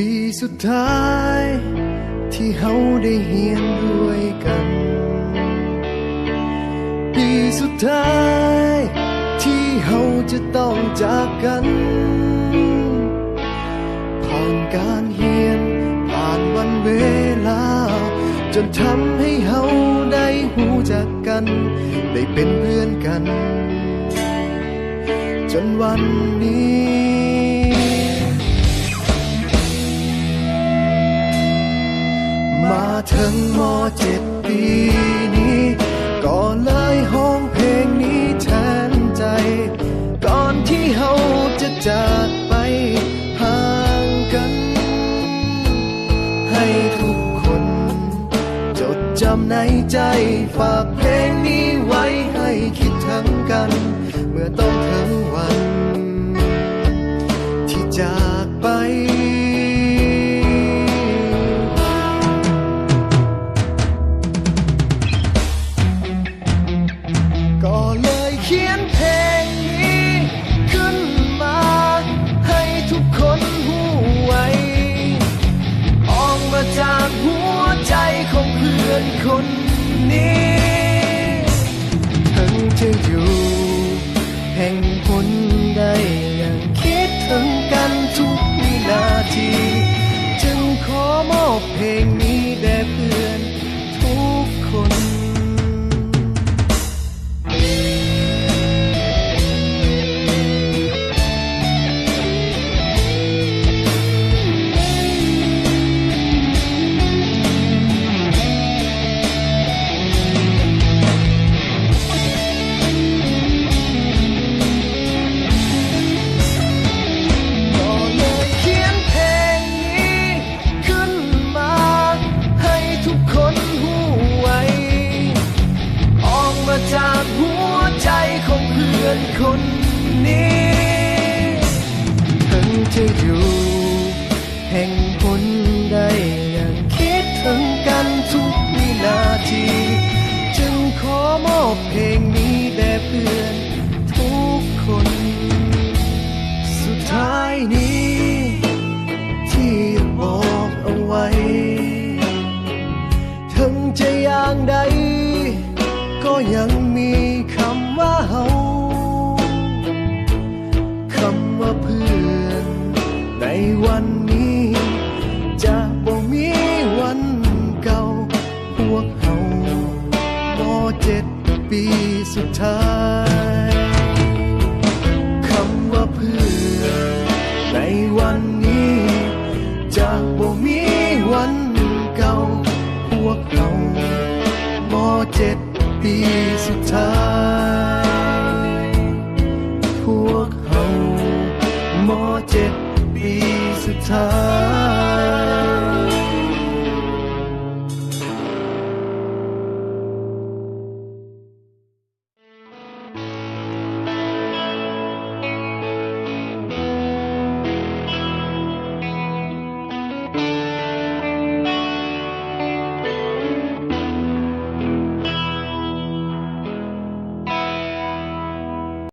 ปีสุดท้ายที่เฮาได้เฮียนด้วยกันปีสุดท้ายที่เฮาจะต้องจากกันผ่านการเฮียนผ่านวันเวลาจนทำให้เฮาได้หูจักกันได้เป็นเพื่อนกันจนวันนี้มาถึงม.7 ปีนี้ก็เลยห้องเพลงนี้แทนใจก่อนที่เฮาจะจากไปห่างกันให้ทุกคนจดจำในใจฝากเพลงนี้ไว้ให้คิดถึงกันเมื่อต้องถึงวันที่จากไปก็เลยเขียนเพลงนี้ขึ้นมาให้ทุกคนหูไว้ออกมาจากหัวใจของเพื่อนคนนี้ถึงจะอยู่แห่งหนใดยังคิดถึงกันทุกวินาทีจึงขอมอบเพลงนี้แด่เพื่อนทุกคนจากหัวใจของเพื่อนคนนี้ถึงจะอยู่แห่งหนใดยังคิดถึงกันทุกวินาทีจึงขอมอบเพลงนี้แด่เพื่อนทุกคนสุดท้ายนี้ที่บอกเอาไว้ถึงจะอย่างใดก็ยังมีคำว่าเฮาคำว่าเพื่อนในวันนี้จะบ่มีวันเก่าพวกเฮาม.7 ปีสุดท้ายคำว่าเพื่อนในวันนี้จะบ่มีวันเก่าพวกเฮาม.7 ปีสุดท้ายพวกเฮาม.7 ปีสุดท้าย